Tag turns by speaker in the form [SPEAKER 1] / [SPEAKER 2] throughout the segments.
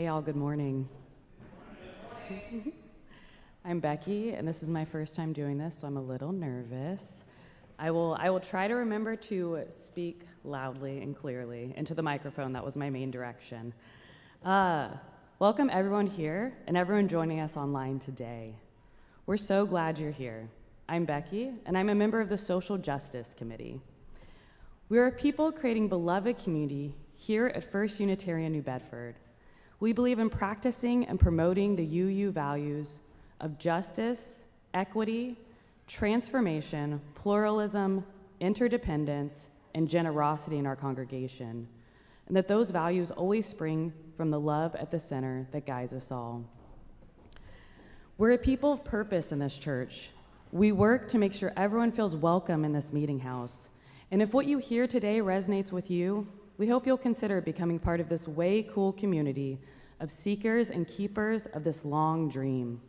[SPEAKER 1] Hey all, good morning. I'm Becky, and this is my first time doing this, so I'm a little nervous. I will try to remember to speak loudly and clearly into the microphone. That was my main direction. Welcome everyone here and everyone joining us online today. We're so glad you're here. I'm Becky, and I'm a member of the Social Justice Committee. We are a people creating beloved community here at First Unitarian New Bedford. We believe in practicing and promoting the UU values of justice, equity, transformation, pluralism, interdependence, and generosity in our congregation, and that those values always spring from the love at the center that guides us all. We're a people of purpose in this church. We work to make sure everyone feels welcome in this meeting house. And if what you hear today resonates with you, we hope you'll consider becoming part of this way cool community of seekers and keepers of this long dream.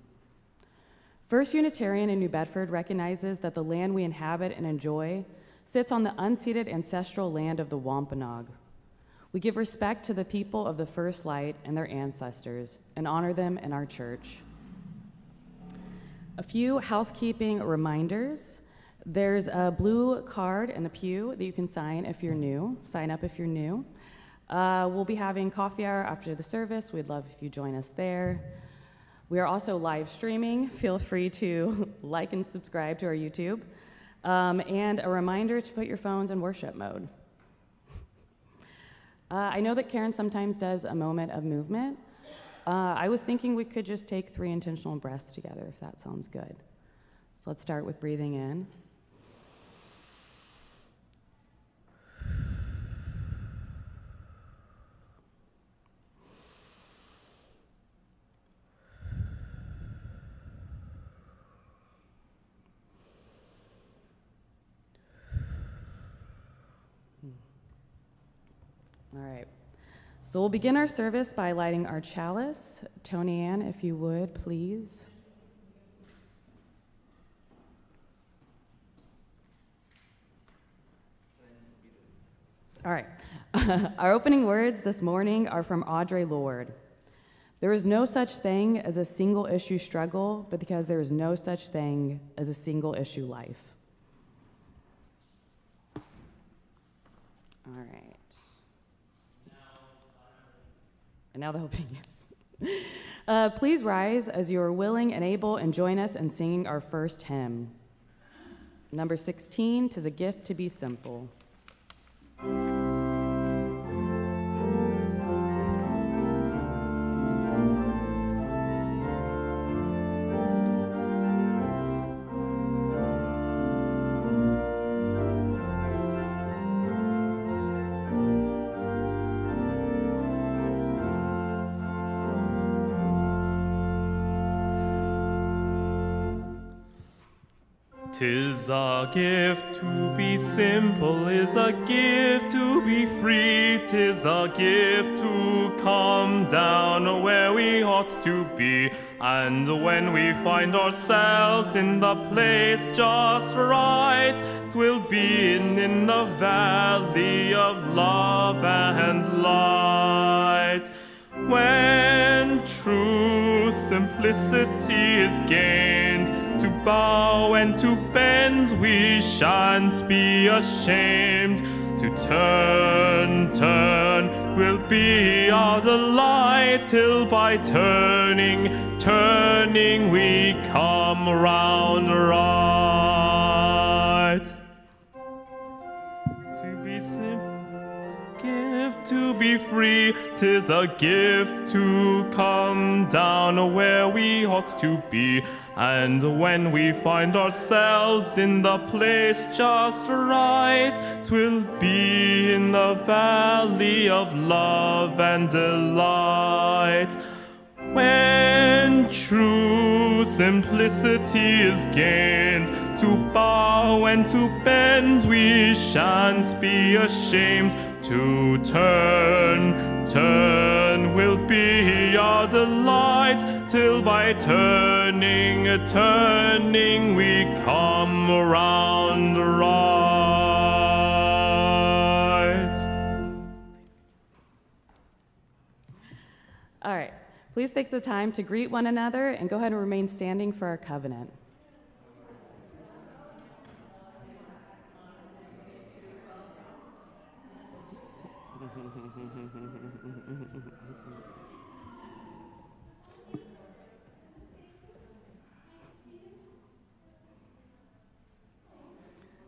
[SPEAKER 1] First Unitarian in New Bedford recognizes that the land we inhabit and enjoy sits on the unceded ancestral land of the Wampanoag. We give respect to the people of the First Light and their ancestors and honor them in our church. A few housekeeping reminders. There's a blue card in the pew that you can sign if you're new. Sign up if you're new. We'll be having coffee hour after the service. We'd love if you join us there. We are also live streaming. Feel free to like and subscribe to our YouTube. And a reminder to put your phones in worship mode. I know that Karen sometimes does a moment of movement. I was thinking we could just take 3 intentional breaths together, if that sounds good. So let's start with breathing in. All right, so we'll begin our service by lighting our chalice. ToniAnne, if you would, please. All right, our opening words this morning are from Audre Lorde. There is no such thing as a single issue struggle, but because there is no such thing as a single issue life. All right. And now the opening. Please rise as you are willing and able and join us in singing our first hymn. Number 16, "'Tis a Gift to Be Simple."
[SPEAKER 2] "'Tis a gift to be simple, is a gift to be free, 'tis a gift to come down where we ought to be, and when we find ourselves in the place just right, 'twill be in the valley of love and light. When true simplicity is gained, to bow and to bend we shan't be ashamed. To turn will be our delight, till by turning we come round right. To be simple, gift to be free, 'tis a gift to come down where we ought to be, and when we find ourselves in the place just right, 'twill be in the valley of love and delight. When true simplicity is gained, to bow and to bend we shan't be ashamed. To turn will be our delight, till by turning we come around right.
[SPEAKER 1] All right, Please take the time to greet one another and go ahead and remain standing for our covenant.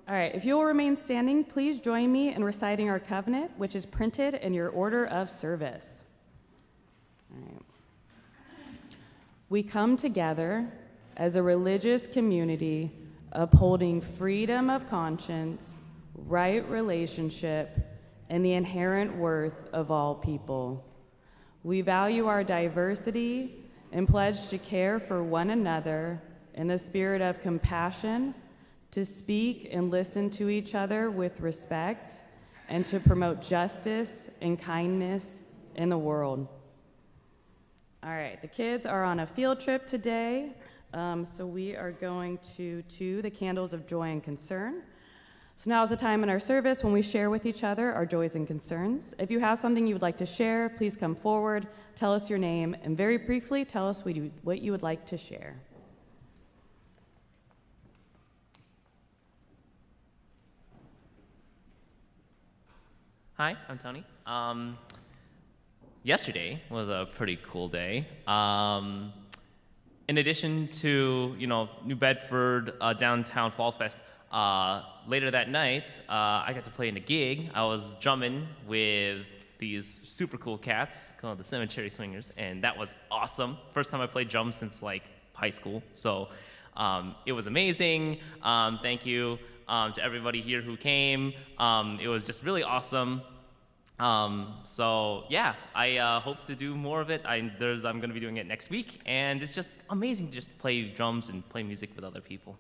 [SPEAKER 1] All right, if you will remain standing, please join me in reciting our covenant, which is printed in your order of service. All right. We come together as a religious community upholding freedom of conscience, right relationship, and the inherent worth of all people. We value our diversity and pledge to care for one another in the spirit of compassion, to speak and listen to each other with respect, and to promote justice and kindness in the world. All right, the kids are on a field trip today, so we are going to the Candles of Joy and Concern. So now is the time in our service when we share with each other our joys and concerns. If you have something you would like to share, please come forward, tell us your name, and very briefly tell us what you would like to share.
[SPEAKER 3] Hi, I'm Tony. Yesterday was a pretty cool day. In addition to, New Bedford downtown Fall Fest, later that night, I got to play in a gig. I was drumming with these super cool cats called the Cemetery Swingers, and that was awesome. First time I played drums since high school, so it was amazing. Thank you to everybody here who came. It was just really awesome. So yeah, I hope to do more of it. I'm going to be doing it next week, and it's just amazing to just play drums and play music with other people.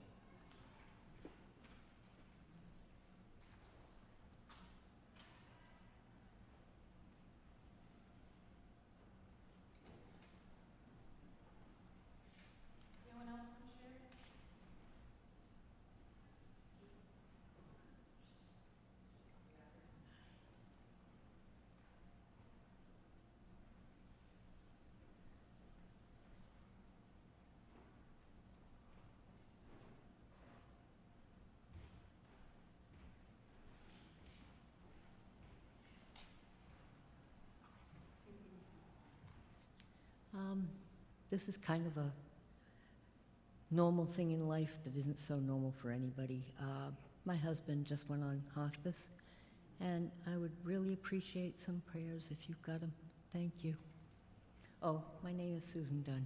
[SPEAKER 4] This is kind of a normal thing in life that isn't so normal for anybody. My husband just went on hospice, and I would really appreciate some prayers if you've got them. Thank you. Oh, my name is Susan Dunn.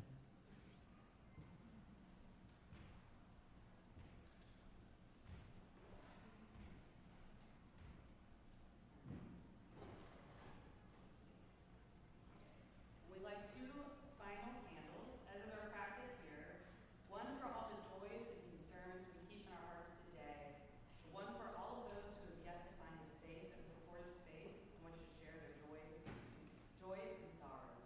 [SPEAKER 1] We light two final candles, as is our practice here. One for all the joys and concerns we keep in our hearts today. One for all of those who have yet to find a safe and supportive space in which to share their joys and sorrows.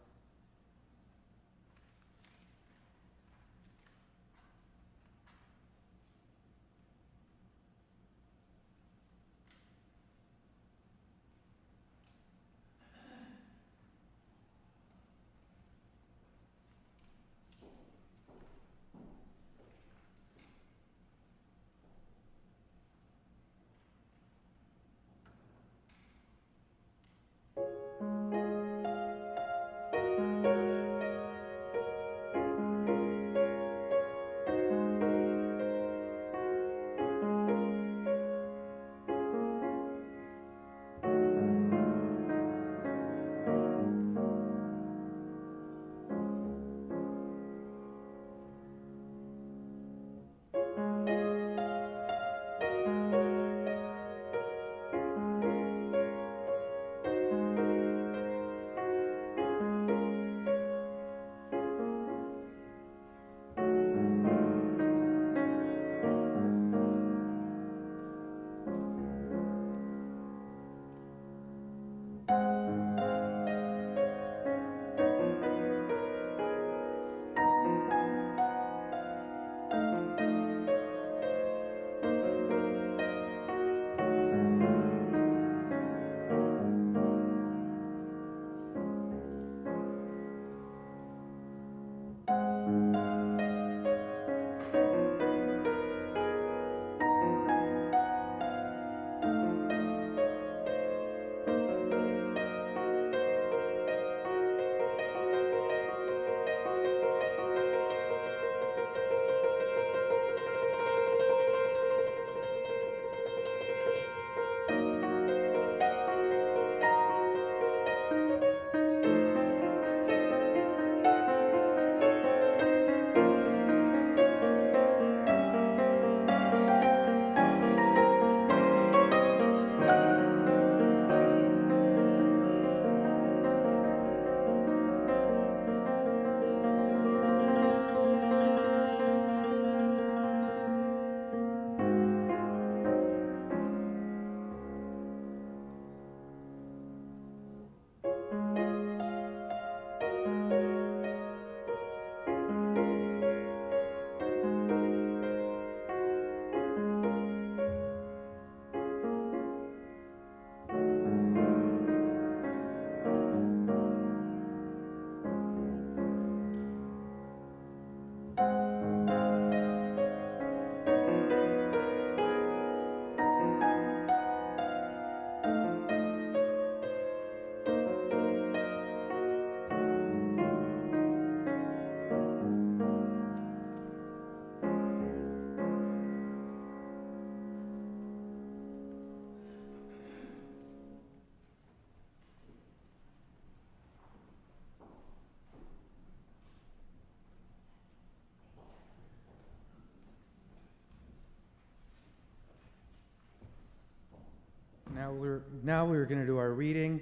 [SPEAKER 5] now we're going to do our reading.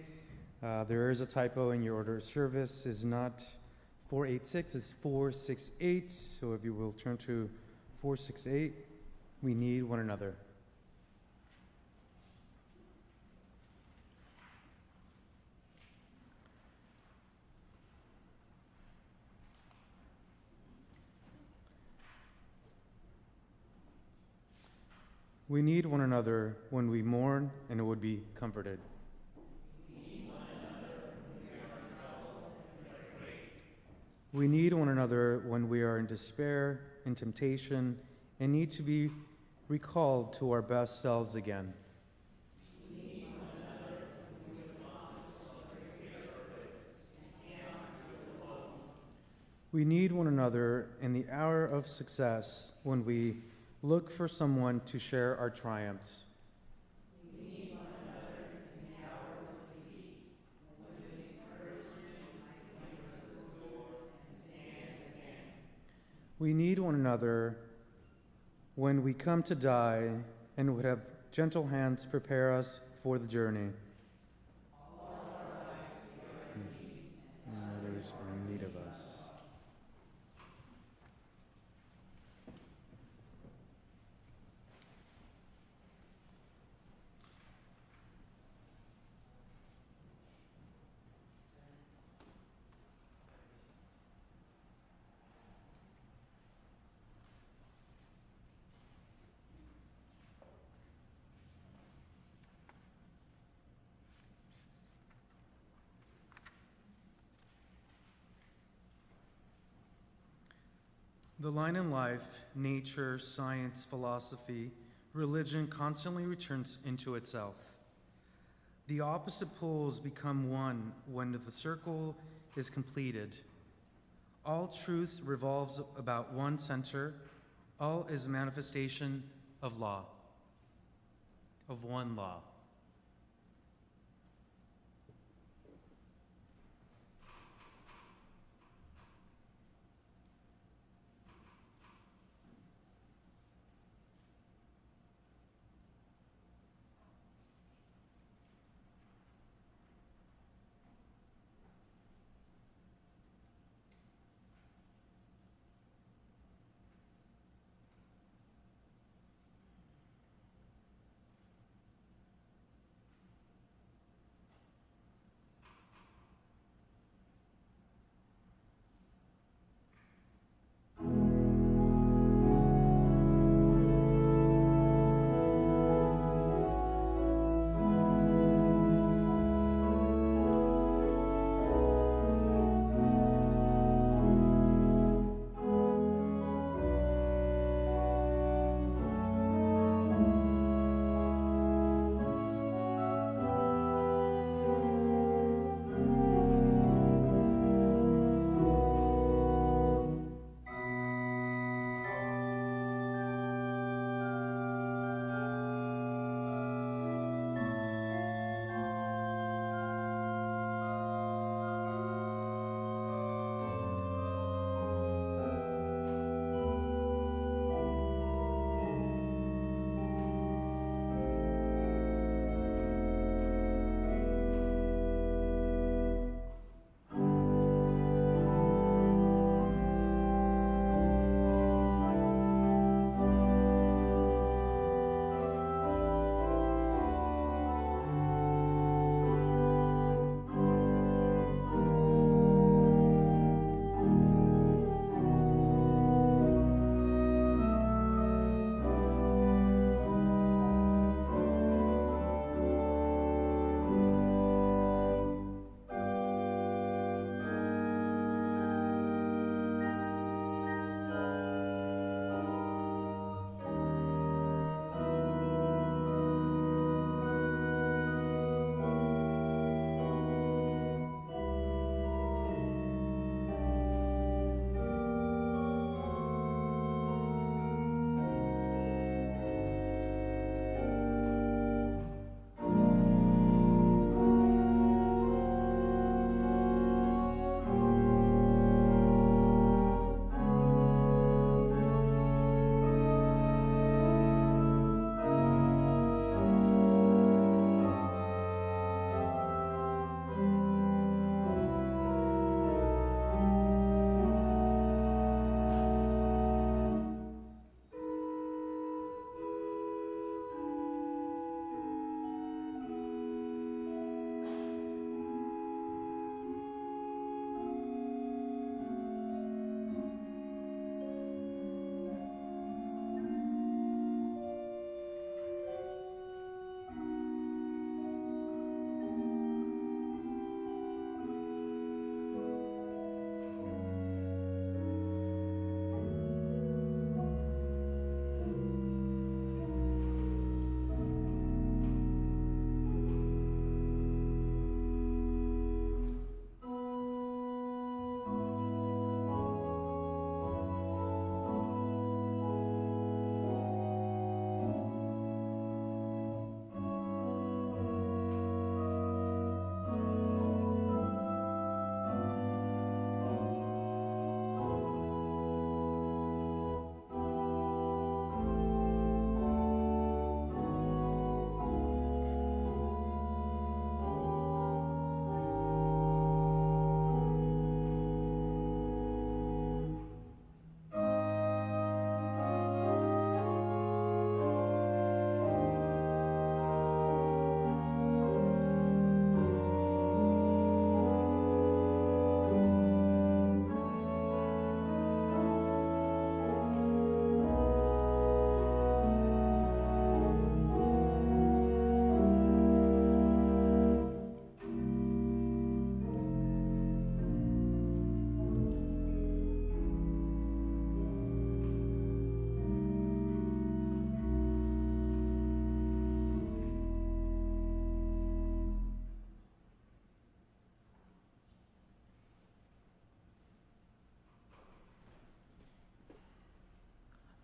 [SPEAKER 5] There is a typo in your order of service. Is not 486, it's 468. So if you will turn to 468, we need one another. We need one another when we mourn and would be comforted. We need one another when we are in despair, in temptation, and need to be recalled to our best selves again. We need one another in the hour of success when we look for someone to share our triumphs. We need one another when we come to die and would have gentle hands prepare us for the journey. Others are in need of us. The line in life, nature, science, philosophy, religion constantly returns into itself. The opposite poles become one when the circle is completed. All truth revolves about one center. All is a manifestation of law, of one law.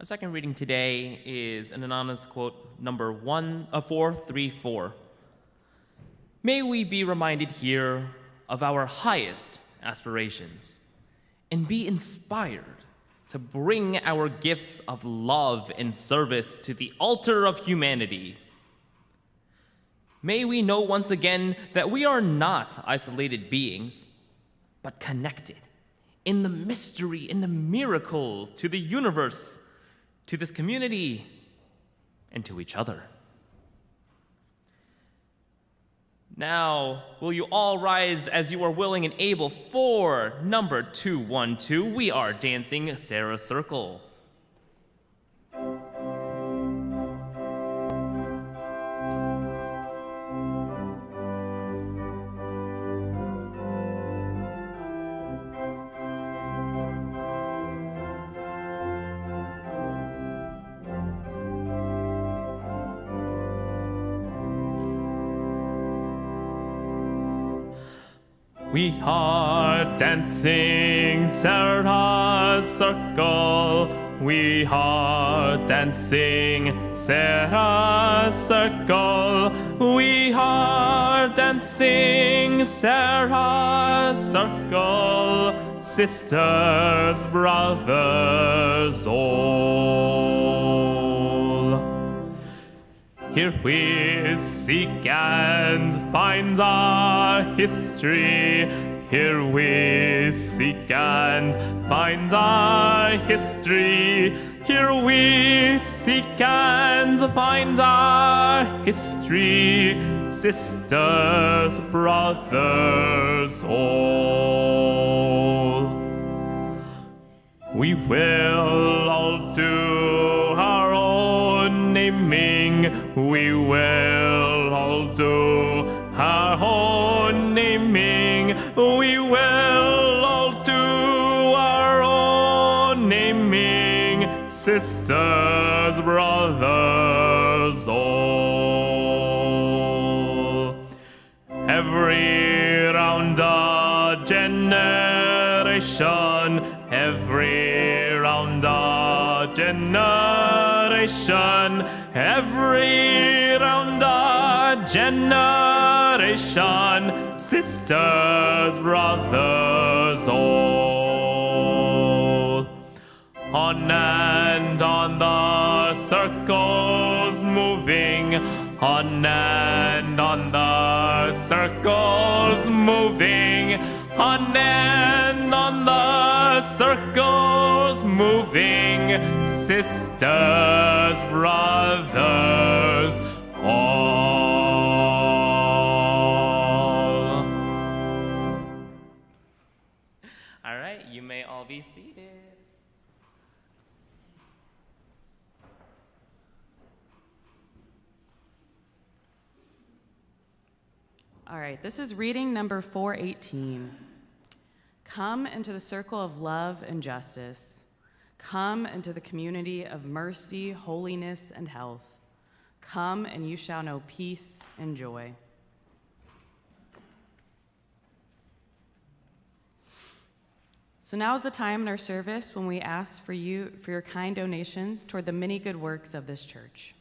[SPEAKER 3] second reading today is an anonymous quote number 434. May we be reminded here of our highest aspirations and be inspired to bring our gifts of love and service to the altar of humanity. May we know once again that we are not isolated beings, but connected in the mystery, in the miracle to the universe, to this community, and to each other. Now, will you all rise as you are willing and able for number 212? We are dancing Sarah Circle. We are dancing Sarah Circle. We are dancing Sarah Circle. We are dancing Sarah Circle. Sisters, brothers, all. Here we seek and find our history. Here we seek and find our history. Here we seek and find our history. Sisters, brothers, all. We will all do our own naming. We will all do our own naming. We will all do our own naming. Sisters, brothers, all. Every round a generation. Every round a generation. Every round a generation. Sisters, brothers, all. On and on the circles moving. On and on the circles moving. On and on the circles moving. Sisters, brothers, all. All right, you may all be seated.
[SPEAKER 1] All right, this is reading number 418. Come into the circle of love and justice. Come into the community of mercy, holiness, and health. Come and you shall know peace and joy. So now is the time in our service when we ask for your kind donations toward the many good works of this church.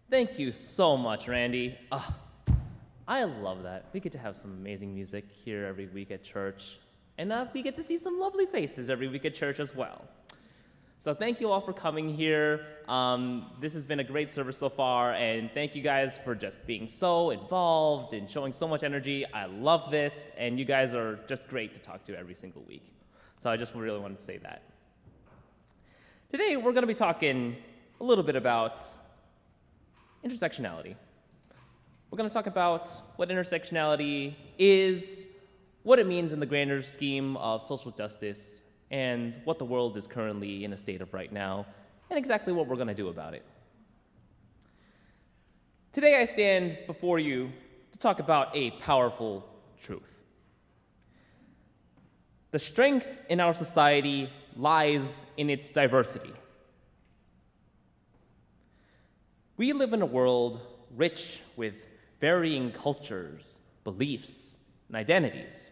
[SPEAKER 3] Thank you so much, Randy. I love that. We get to have some amazing music here every week at church, and we get to see some lovely faces every week at church as well. So thank you all for coming here. This has been a great service so far, and thank you guys for just being so involved and showing so much energy. I love this, and you guys are just great to talk to every single week. So I just really wanted to say that. Today, we're going to be talking a little bit about intersectionality. We're going to talk about what intersectionality is, what it means in the grander scheme of social justice, and what the world is currently in a state of right now, and exactly what we're going to do about it. Today I stand before you to talk about a powerful truth. The strength in our society lies in its diversity. We live in a world rich with varying cultures, beliefs, and identities.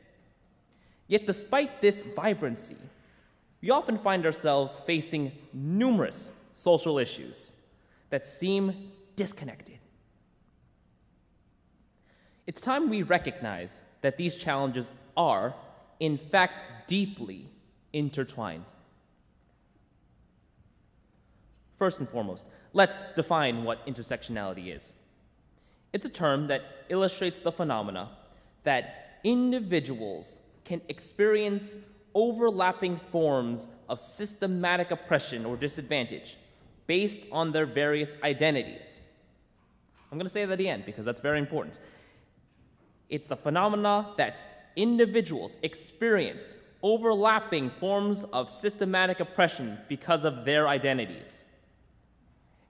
[SPEAKER 3] Yet despite this vibrancy, we often find ourselves facing numerous social issues that seem disconnected. It's time we recognize that these challenges are, in fact, deeply intertwined. First and foremost, let's define what intersectionality is. It's a term that illustrates the phenomena that individuals can experience overlapping forms of systematic oppression or disadvantage based on their various identities. I'm going to say that again because that's very important. It's the phenomena that individuals experience overlapping forms of systematic oppression because of their identities.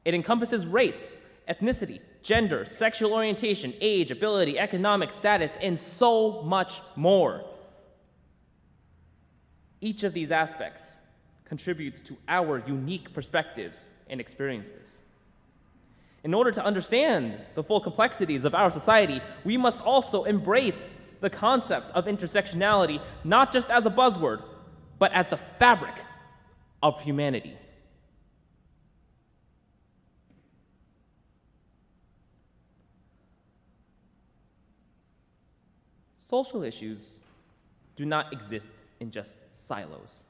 [SPEAKER 3] It encompasses race, ethnicity, gender, sexual orientation, age, ability, economic status, and so much more. Each of these aspects contributes to our unique perspectives and experiences. In order to understand the full complexities of our society, we must also embrace the concept of intersectionality, not just as a buzzword, but as the fabric of humanity. Social issues do not exist in just silos.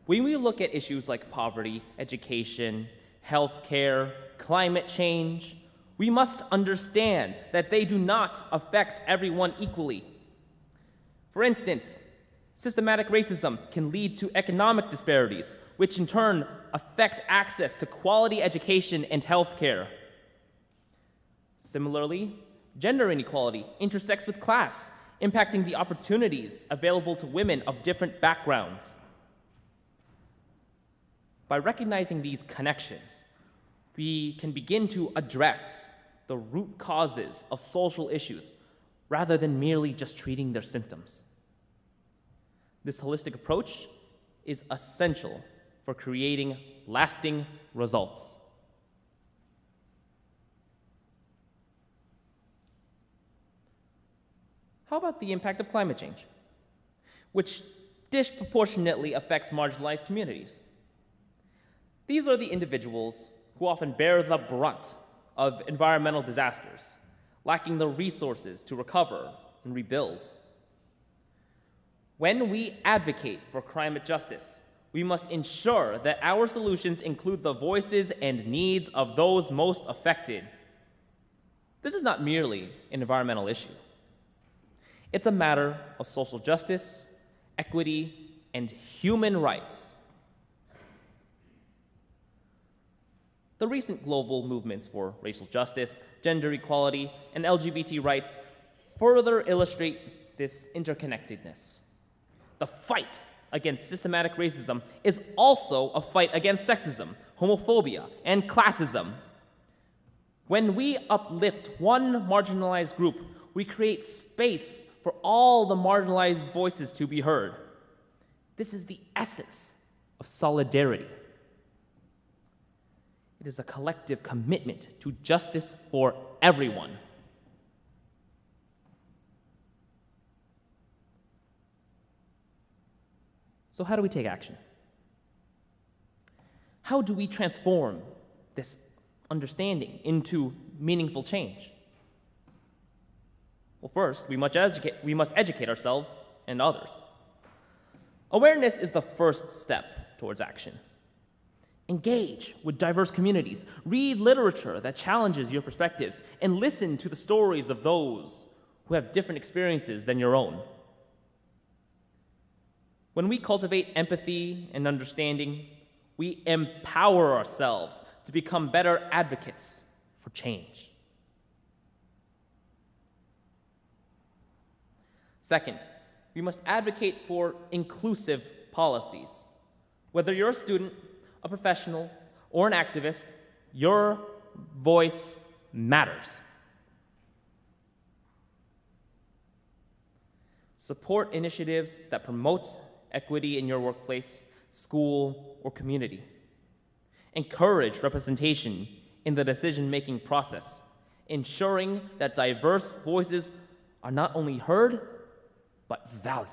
[SPEAKER 3] When we look at issues like poverty, education, healthcare, climate change, we must understand that they do not affect everyone equally. For instance, systematic racism can lead to economic disparities, which in turn affect access to quality education and healthcare. Similarly, gender inequality intersects with class, impacting the opportunities available to women of different backgrounds. By recognizing these connections, we can begin to address the root causes of social issues rather than merely just treating their symptoms. This holistic approach is essential for creating lasting results. How about the impact of climate change, which disproportionately affects marginalized communities? These are the individuals who often bear the brunt of environmental disasters, lacking the resources to recover and rebuild. When we advocate for climate justice, we must ensure that our solutions include the voices and needs of those most affected. This is not merely an environmental issue. It's a matter of social justice, equity, and human rights. The recent global movements for racial justice, gender equality, and LGBT rights further illustrate this interconnectedness. The fight against systematic racism is also a fight against sexism, homophobia, and classism. When we uplift one marginalized group, we create space for all the marginalized voices to be heard. This is the essence of solidarity. It is a collective commitment to justice for everyone. So how do we take action? How do we transform this understanding into meaningful change? Well, first, we must educate ourselves and others. Awareness is the first step towards action. Engage with diverse communities. Read literature that challenges your perspectives, and listen to the stories of those who have different experiences than your own. When we cultivate empathy and understanding, we empower ourselves to become better advocates for change. Second, we must advocate for inclusive policies. Whether you're a student, a professional, or an activist, your voice matters. Support initiatives that promote equity in your workplace, school, or community. Encourage representation in the decision-making process, ensuring that diverse voices are not only heard, but valued.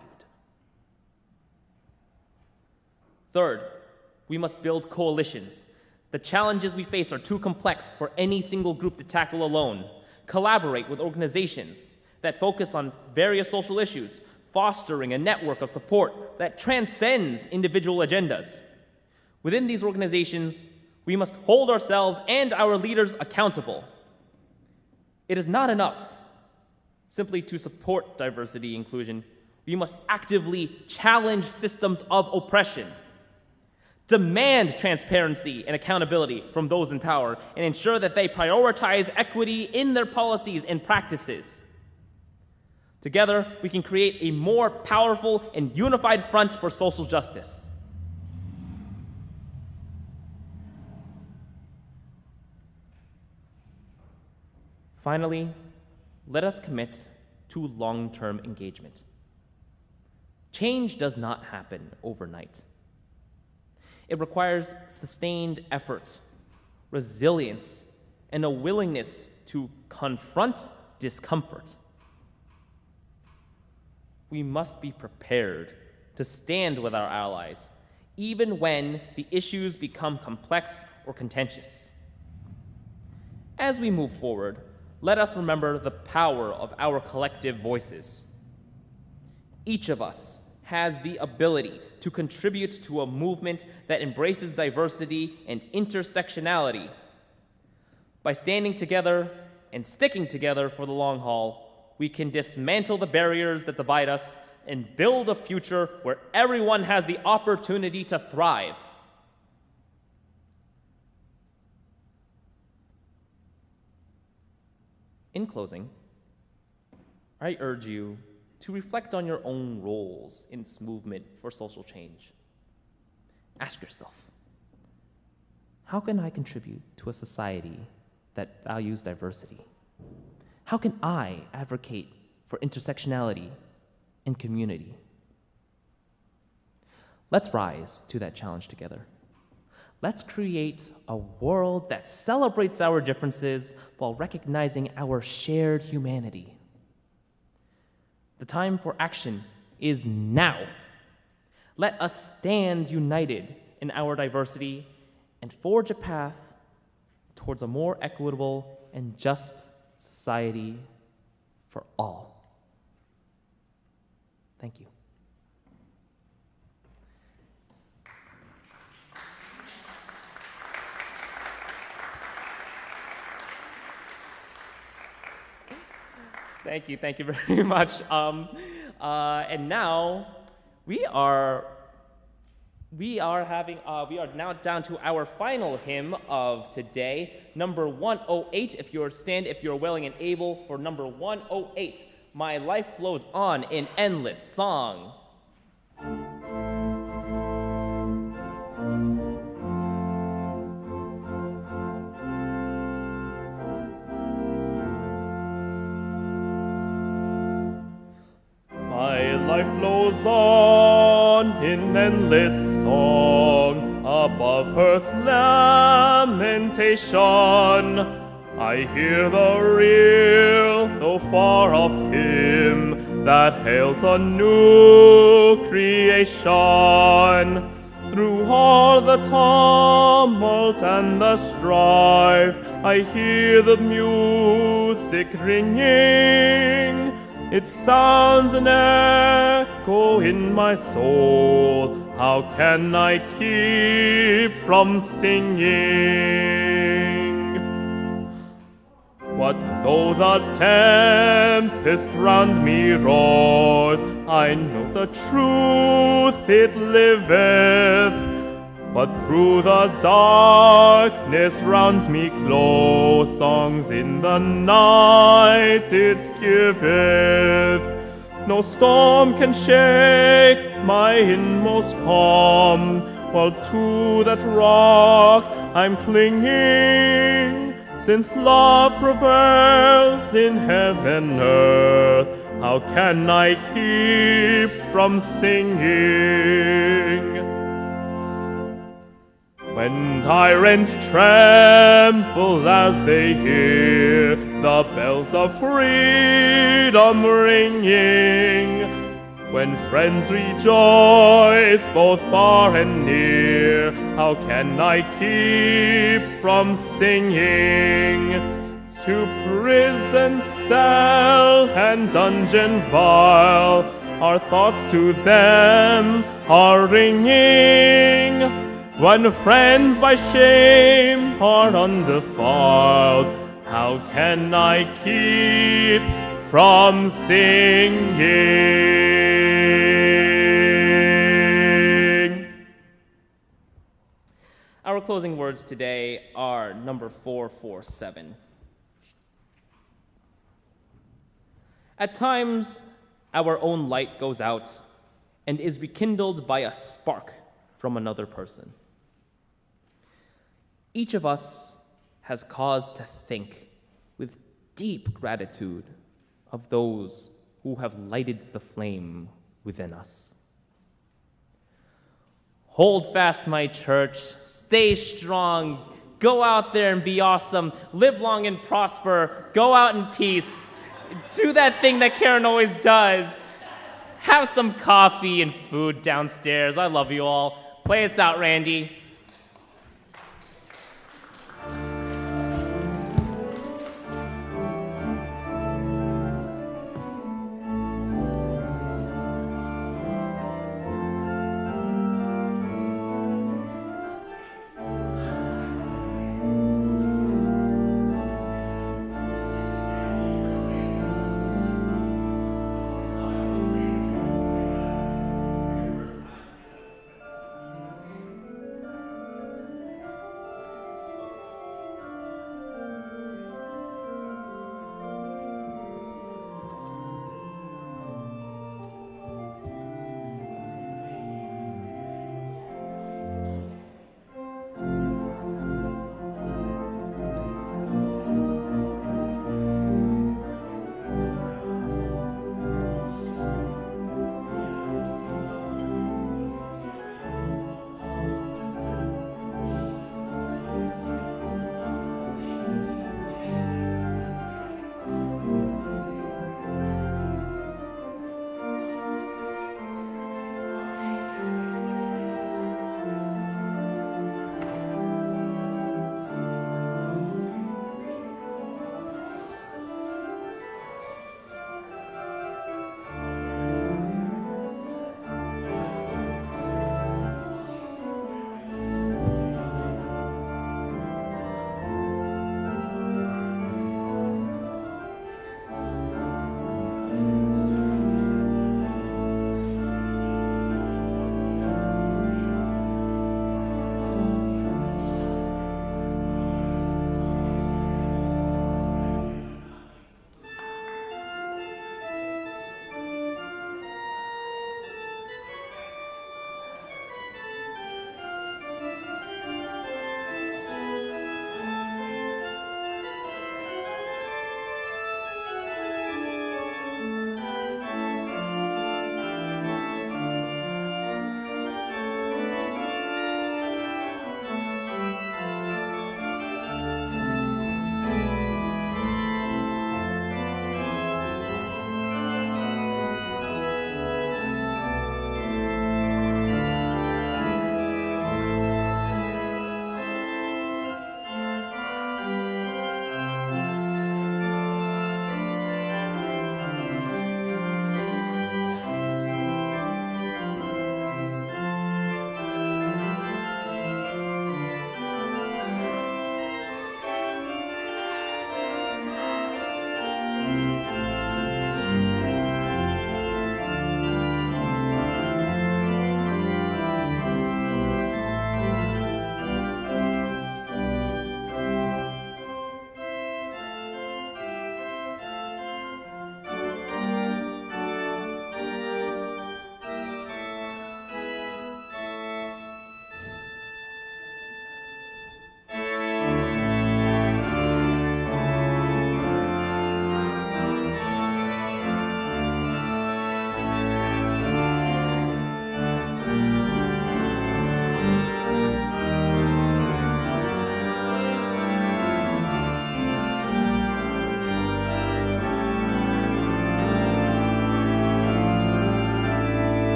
[SPEAKER 3] Third, we must build coalitions. The challenges we face are too complex for any single group to tackle alone. Collaborate with organizations that focus on various social issues, fostering a network of support that transcends individual agendas. Within these organizations, we must hold ourselves and our leaders accountable. It is not enough simply to support diversity and inclusion. We must actively challenge systems of oppression, demand transparency and accountability from those in power, and ensure that they prioritize equity in their policies and practices. Together, we can create a more powerful and unified front for social justice. Finally, let us commit to long-term engagement. Change does not happen overnight. It requires sustained effort, resilience, and a willingness to confront discomfort. We must be prepared to stand with our allies, even when the issues become complex or contentious. As we move forward, let us remember the power of our collective voices. Each of us has the ability to contribute to a movement that embraces diversity and intersectionality. By standing together and sticking together for the long haul, we can dismantle the barriers that divide us and build a future where everyone has the opportunity to thrive. In closing, I urge you to reflect on your own roles in this movement for social change. Ask yourself, how can I contribute to a society that values diversity? How can I advocate for intersectionality and community? Let's rise to that challenge together. Let's create a world that celebrates our differences while recognizing our shared humanity. The time for action is now. Let us stand united in our diversity and forge a path towards a more equitable and just society for all. Thank you. Thank you very much. And now we are now down to our final hymn of today, number 108. If you're willing and able, for number 108, My Life Flows On in Endless Song.
[SPEAKER 2] My life flows on in endless song, above earth's lamentation. I hear the real, though far off hymn that hails a new creation. Through all the tumult and the strife, I hear the music ringing. It sounds an echo in my soul. How can I keep from singing? What though the tempest round me roars? I know the truth, it liveth. But through the darkness round me close, songs in the night it giveth. No storm can shake my inmost calm, while to that rock I'm clinging. Since love prevails in heaven and earth, how can I keep from singing? When tyrants tremble as they hear the bells of freedom ringing, when friends rejoice both far and near, how can I keep from singing? To prison cell and dungeon vile, our thoughts to them are ringing. When friends by shame are undefiled, how can I keep from singing?
[SPEAKER 3] Our closing words today are number 447. At times, our own light goes out and is rekindled by a spark from another person. Each of us has cause to think with deep gratitude of those who have lighted the flame within us. Hold fast, my church. Stay strong. Go out there and be awesome. Live long and prosper. Go out in peace. Do that thing that Karen always does. Have some coffee and food downstairs. I love you all. Play us out, Randy.